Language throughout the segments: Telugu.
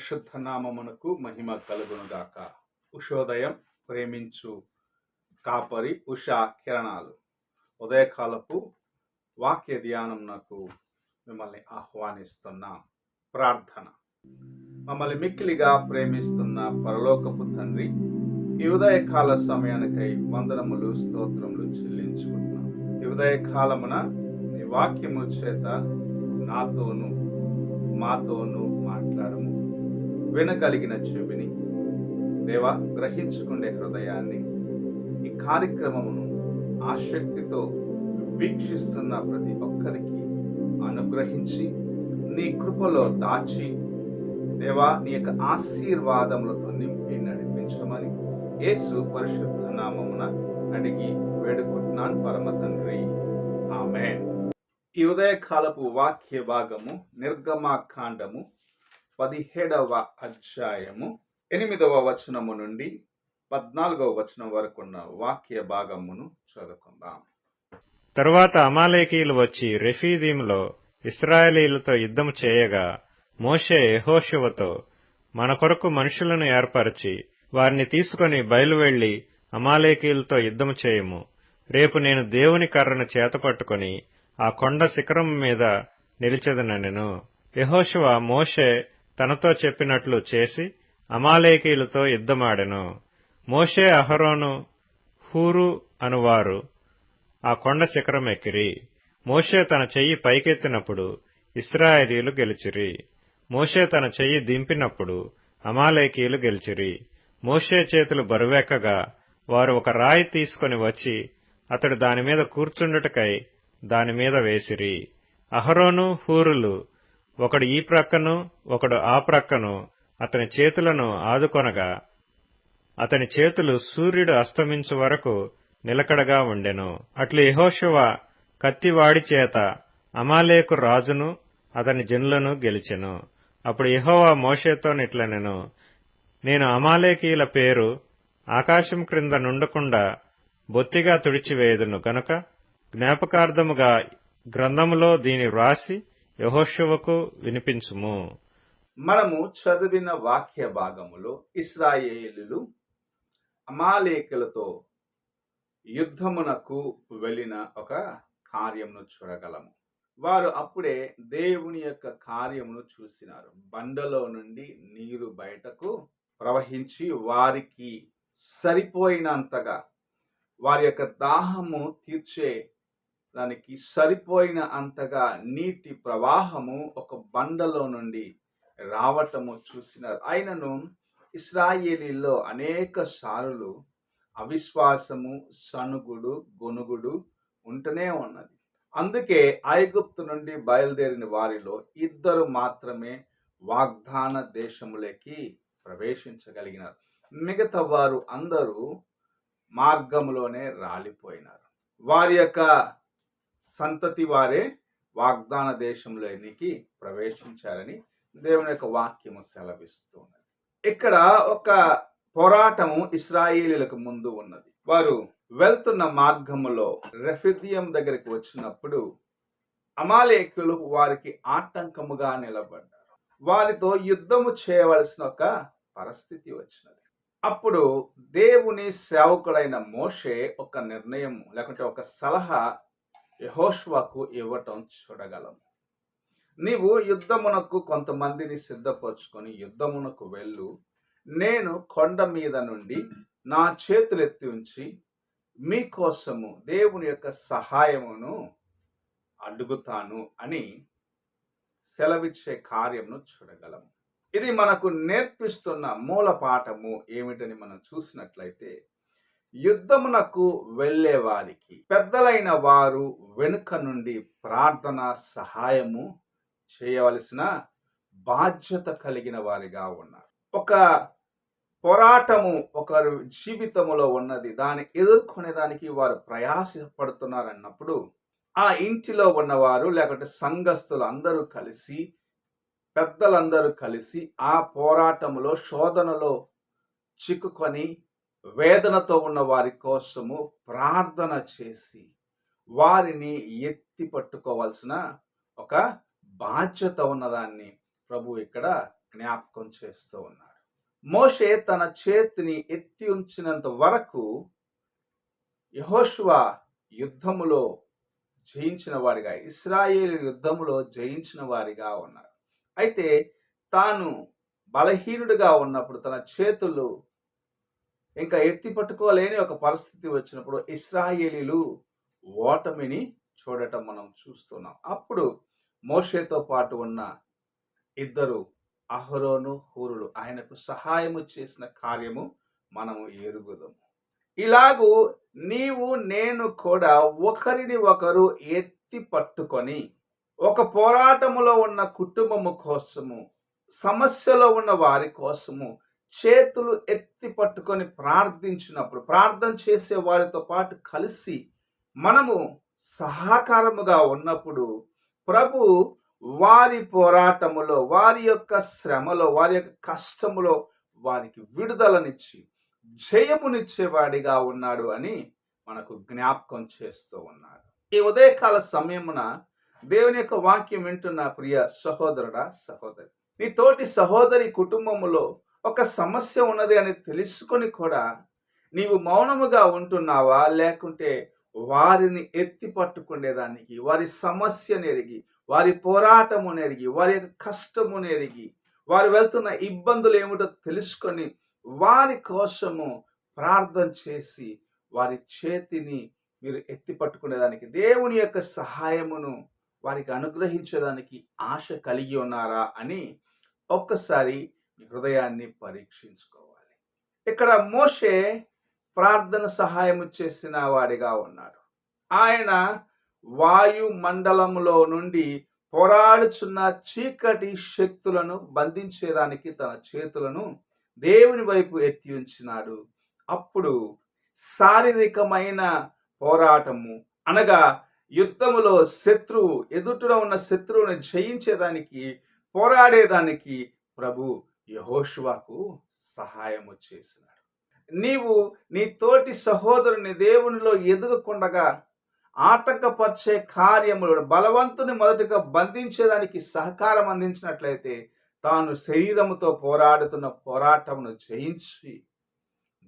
పరిశుద్ధ నామమునకు మహిమ కలుగునుగాక. ఉషోదయం ప్రేమించు కాపరి ఉషా కిరణాలు ఉదయకాలపు వాక్య ధ్యానంనకు మిమ్మల్ని ఆహ్వానిస్తున్నాం. ప్రార్థన. మమ్మల్ని మిక్కిలిగా ప్రేమిస్తున్న పరలోకపు తండ్రి, ఈ ఉదయకాల సమయానికై వందనములు స్తోత్రములు చెల్లించుకుంటున్నాం. ఈ ఉదయకాలమున నీ వాక్యము చేత నాతోను మాతోను మాట్లాడము. వినగలిగిన చెవిని దేవా, గ్రహించుకునే హృదయాన్ని ఈ కార్యక్రమమును ఆసక్తితో వీక్షిస్తున్న ప్రతి ఒక్కరికి అనుగ్రహించి నీ కృపలో దాచి దేవా, నీ యొక్క ఆశీర్వాదములతో నింపి నడిపించమని యేసు పరిశుద్ధ నామమున అడిగి వేడుకుంటున్నాను పరమ తండ్రి. ఆమేన్. ఈ ఉదయకాలపు వాక్య భాగము నిర్గమాకాండము 17వ అధ్యాయము 8వ వచనము నుండి 14వ వచనం వరకు ఉన్న వాక్య భాగమును చదువుకుందాం. తరువాత అమాలేకీయులు వచ్చి రెఫీదీములో ఇశ్రాయేలీయులతో యుద్ధము చేయగా మోషే యెహోషువతో, మన కొరకు మనుషులను ఏర్పరచి వారిని తీసుకొని బయలువెళ్లి అమాలేకీయులతో యుద్ధము చేయము. రేపు నేను దేవుని కర్రను చేతపట్టుకొని ఆ కొండ శిఖరం మీద నిలిచెదనెను. యెహోషువ మోషే తనతో చెప్పినట్లు చేసి అమాలేకీయులతో యుద్ధమాడెను. మోషే, అహరోను, హూరు అనువారు ఆ కొండ శిఖరం ఎక్కిరి. మోషే తన చెయ్యి పైకెత్తినప్పుడు ఇశ్రాయేలీయులు గెలిచిరి. మోషే తన చెయ్యి దింపినప్పుడు అమాలేకీయులు గెలిచిరి. మోషే చేతులు బరువెక్కగా వారు ఒక రాయి తీసుకొని వచ్చి అతడు దానిమీద కూర్చుండుటకై దానిమీద వేసిరి. అహరోను, హూరులు ఒకడు ఈ ప్రక్కను ఒకడు ఆ ప్రక్కను అతని చేతులను ఆదుకొనగా అతని చేతులు సూర్యుడు అస్తమించు వరకు నిలకడగా ఉండెను. అట్లు యెహోషువ కత్తివాడి చేత అమాలేకు రాజును అతని జనులను గెలిచెను. అప్పుడు యెహోవా మోషేతో నిట్లనెను, నేను అమాలేకీయుల పేరు ఆకాశం క్రింద నుండకుండా బొత్తిగా తుడిచివేయుదును గనుక జ్ఞాపకార్థముగా గ్రంథములో దీని వ్రాసి యెహోషువకు వినిపించుము. మనము చదివిన వాక్య భాగములో ఇశ్రాయేలీయులు అమాలేకులతో యుద్ధమునకు వెళ్ళిన ఒక కార్యమును చూడగలము. వారు అప్పుడే దేవుని యొక్క కార్యమును చూసినారు. బండలో నుండి నీరు బయటకు ప్రవహించి వారికి సరిపోయినంతగా, వారి యొక్క దాహము తీర్చే దానికి సరిపోయిన అంతగా నీటి ప్రవాహము ఒక బండలో నుండి రావటము చూసినారు. అయినను ఇశ్రాయేలీల్లో అనేక సార్లు అవిశ్వాసము, సనుగుడు, గొనుగుడు ఉంటూనే ఉన్నది. అందుకే ఐగుప్తు నుండి బయలుదేరిన వారిలో 2 మాత్రమే వాగ్దాన దేశములోకి ప్రవేశించగలిగినారు. మిగతా వారు అందరూ మార్గములోనే రాలిపోయినారు. వారి యొక్క సంతతి వారే వాగ్దాన దేశంలోనికి ప్రవేశించారని దేవుని యొక్క వాక్యము సెలవిస్తున్నది. ఇక్కడ ఒక పోరాటము ఇశ్రాయేలీయులకు ముందు ఉన్నది. వారు వెళ్తున్న మార్గములో రెఫీదీం దగ్గరికి వచ్చినప్పుడు అమాలేకీయులు వారికి ఆటంకముగా నిలబడ్డారు. వారితో యుద్ధము చేయవలసిన ఒక పరిస్థితి వచ్చినది. అప్పుడు దేవుని సేవకుడైన మోషే ఒక నిర్ణయం లేకుంటే ఒక సలహా యెహోషువకు ఇవ్వటం చూడగలము. నీవు యుద్ధమునకు కొంతమందిని సిద్ధపరచుకొని యుద్ధమునకు వెళ్ళు, నేను కొండ మీద నుండి నా చేతులెత్తి ఉంచి మీకోసము దేవుని యొక్క సహాయమును అడుగుతాను అని సెలవిచ్చే కార్యమును చూడగలము. ఇది మనకు నేర్పిస్తున్న మూల పాఠము ఏమిటని మనం చూసినట్లయితే, యుద్ధమునకు వెళ్లే వారికి పెద్దలైన వారు వెనుక నుండి ప్రార్థన సహాయము చేయవలసిన బాధ్యత కలిగిన వారిగా ఉన్నారు. ఒక పోరాటము ఒక జీవితములో ఉన్నది, దాన్ని ఎదుర్కొనేదానికి వారు ప్రయాసపడుతున్నారన్నప్పుడు ఆ ఇంటిలో ఉన్నవారు లేకుంటే సంఘస్థులు అందరూ కలిసి, పెద్దలందరూ కలిసి ఆ పోరాటములో శోధనలో చిక్కుకొని వేదనతో ఉన్న వారి కోసము ప్రార్థన చేసి వారిని ఎత్తి పట్టుకోవాల్సిన ఒక బాధ్యత ఉన్నదాన్ని ప్రభు ఇక్కడ జ్ఞాపకం చేస్తూ ఉన్నాడు. మోషే తన చేతిని ఎత్తి ఉంచినంత వరకు యెహోషువ యుద్ధములో జయించిన వారిగా, ఇశ్రాయేలు యుద్ధములో జయించిన వారిగా ఉన్నారు. అయితే తాను బలహీనుడిగా ఉన్నప్పుడు తన చేతులు ఇంకా ఎత్తి పట్టుకోలేని ఒక పరిస్థితి వచ్చినప్పుడు ఇశ్రాయేలీలు ఓటమిని చూడటం మనం చూస్తున్నాం. అప్పుడు మోషేతో పాటు ఉన్న ఇద్దరు అహరోను హూరులు ఆయనకు సహాయము చేసిన కార్యము మనము ఎరుగుదము. ఇలాగూ నీవు నేను కూడా ఒకరిని ఒకరు ఎత్తి పట్టుకొని ఒక పోరాటములో ఉన్న కుటుంబము కోసము, సమస్యలో ఉన్న వారి కోసము చేతులు ఎత్తి పట్టుకొని ప్రార్థించినప్పుడు, ప్రార్థన చేసే వారితో పాటు కలిసి మనము సహకారముగా ఉన్నప్పుడు ప్రభు వారి పోరాటములో, వారి యొక్క శ్రమలో, వారి యొక్క కష్టములో వారికి విడుదలనిచ్చి జయమునిచ్చేవాడిగా ఉన్నాడు అని మనకు జ్ఞాపకం చేస్తూ ఉన్నాడు. ఈ ఉదయకాల సమయమున దేవుని యొక్క వాక్యం వింటున్న ప్రియ సహోదరుడా, సహోదరి, నీ తోటి సహోదరి కుటుంబములో ఒక సమస్య ఉన్నది అని తెలుసుకొని కూడా నీవు మౌనముగా ఉంటున్నావా? లేకుంటే వారిని ఎత్తి పట్టుకునేదానికి, వారి సమస్యను ఎరిగి, వారి పోరాటమును ఎరిగి, వారి యొక్క కష్టమును ఎరిగి, వారు వెళ్తున్న ఇబ్బందులు ఏమిటో తెలుసుకొని వారి కోసము ప్రార్థన చేసి వారి చేతిని మీరు ఎత్తి పట్టుకునేదానికి, దేవుని యొక్క సహాయమును వారికి అనుగ్రహించడానికి ఆశ కలిగి ఉన్నారా అని ఒక్కసారి మీ హృదయాన్ని పరీక్షించుకోవాలి. ఇక్కడ మోషే ప్రార్థన సహాయము చేసిన వాడిగా ఉన్నాడు. ఆయన వాయు మండలములో నుండి పోరాడుచున్న చీకటి శక్తులను బంధించేదానికి తన చేతులను దేవుని వైపు ఎత్తి ఉంచినాడు. అప్పుడు శారీరకమైన పోరాటము అనగా యుద్ధములో శత్రువు, ఎదుట ఉన్న శత్రువుని జయించేదానికి, పోరాడేదానికి ప్రభు యెహోషువకు సహాయము చేసినాడు. నీవు నీ తోటి సహోదరుని దేవునిలో ఎదుగకుండగా ఆటంకపరిచే కార్యములు, బలవంతుని మొదటగా బంధించేదానికి సహకారం అందించినట్లయితే తాను శరీరముతో పోరాడుతున్న పోరాటమును జయించి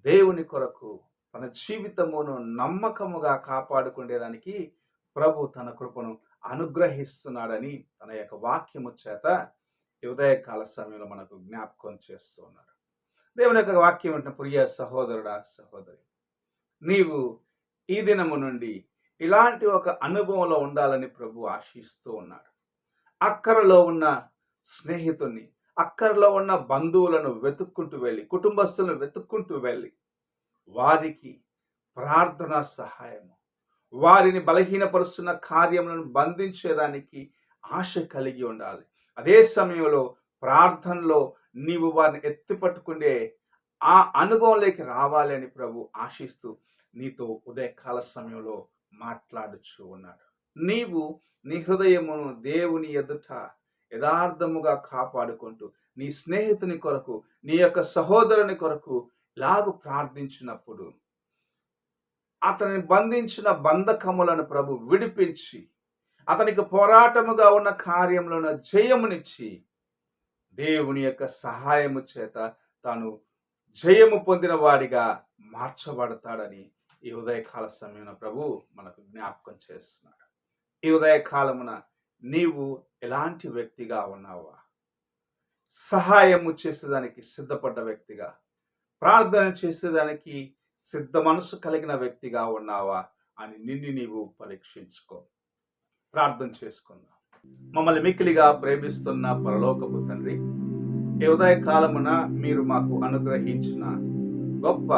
దేవుని కొరకు తన జీవితమును నమ్మకముగా కాపాడుకునేదానికి ప్రభు తన కృపను అనుగ్రహిస్తున్నాడని తన యొక్క వాక్యము చేత ఈ ఉదయకాల సమయంలో మనకు జ్ఞాపకం చేస్తున్నాడు. దేవుని యొక్క వాక్యం అంటే ప్రియ సహోదరుడా, సహోదరి, నీవు ఈ దినము నుండి ఇలాంటి ఒక అనుభవంలో ఉండాలని ప్రభు ఆశిస్తూ ఉన్నాడు. అక్కరలో ఉన్న స్నేహితుని, అక్కరలో ఉన్న బంధువులను వెతుక్కుంటూ వెళ్ళి, కుటుంబస్తులను వెతుక్కుంటూ వెళ్ళి వారికి ప్రార్థన సహాయము, వారిని బలహీనపరుస్తున్న కార్యములను బంధించేదానికి ఆశ కలిగి ఉండాలి. అదే సమయంలో ప్రార్థనలో నీవు వారిని ఎత్తిపట్టుకునే ఆ అనుభవంలోకి రావాలి అని ప్రభు ఆశిస్తూ నీతో ఉదయకాల సమయంలో మాట్లాడుచూ ఉన్నాడు. నీవు నీ హృదయమును దేవుని ఎదుట యథార్థముగా కాపాడుకుంటూ నీ స్నేహితుని కొరకు, నీ యొక్క సహోదరుని కొరకు లాగు ప్రార్థించినప్పుడు అతనిని బంధించిన బంధకములను ప్రభు విడిపించి అతనికి పోరాటముగా ఉన్న కార్యములను జయమునిచ్చి దేవుని యొక్క సహాయము చేత తాను జయము పొందిన వాడిగా మార్చబడతాడని ఈ ఉదయకాల సమయంలో ప్రభు మనకు జ్ఞాపకం చేస్తున్నాడు. ఈ ఉదయకాలమున నీవు ఎలాంటి వ్యక్తిగా ఉన్నావా? సహాయము చేసేదానికి సిద్ధపడ్డ వ్యక్తిగా, ప్రార్థన చేసేదానికి సిద్ధ మనసు కలిగిన వ్యక్తిగా ఉన్నావా అని నిన్ను నీవు పరీక్షించుకో. ప్రార్థన చేసుకుందాం. మమ్మల్ని మిక్కిలిగా ప్రేమిస్తున్న పరలోకపు తండ్రి, ఈ ఉదయకాలమున మీరు మాకు అనుగ్రహించిన గొప్ప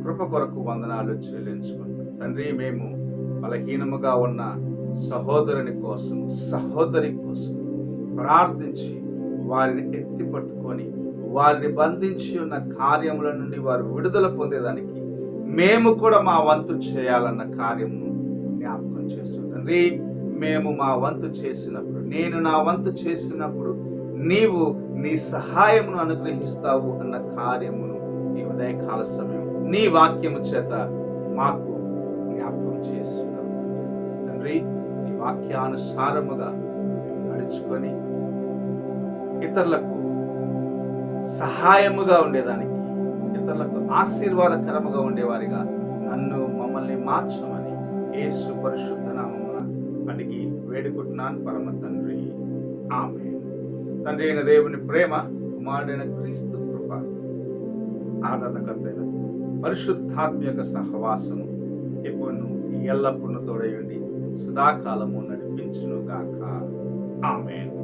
కృప కొరకు వందనాలు చెల్లించుకుంటాం తండ్రి. మేము బలహీనముగా ఉన్న సహోదరుని కోసం, సహోదరి కోసం ప్రార్థించి వారిని ఎత్తి పట్టుకొని వారిని బంధించి ఉన్న కార్యముల నుండి వారు విడుదల పొందేదానికి మేము కూడా మా వంతు చేయాలన్న కార్యము జ్ఞాపకం చేస్తున్నాం తండ్రి. మేము మా వంతు చేసినప్పుడు, నేను నా వంతు చేసినప్పుడు నీవు నీ సహాయమును అనుగ్రహిస్తావు అన్న కార్యమును ఈ ఉదయకాల సమయం నీ వాక్యము చేత మాకు జ్ఞాపకం చేస్తున్నావు తండ్రి. నీ వాక్యానుసారముగా నడుచుకొని ఇతరులకు సహాయముగా ఉండేదానికి, ఇతరులకు ఆశీర్వాదకరముగా ఉండేవారిగా నన్ను మమ్మల్ని మార్చమని యేసు పరిశుద్ధ నామమున అడిగి వేడుకుంటున్నాను పరమ తండ్రి. ఆమేన్. తండ్రి అయిన దేవుని ప్రేమ, కుమారుడైన క్రీస్తు కృప, ఆదరణకర్తైన పరిశుద్ధాత్మ యొక్క సహవాసము ఎప్పుడు ఎల్లప్పుడూ తోడయుండి సదాకాలము నడిపించును గాక. ఆమేన్.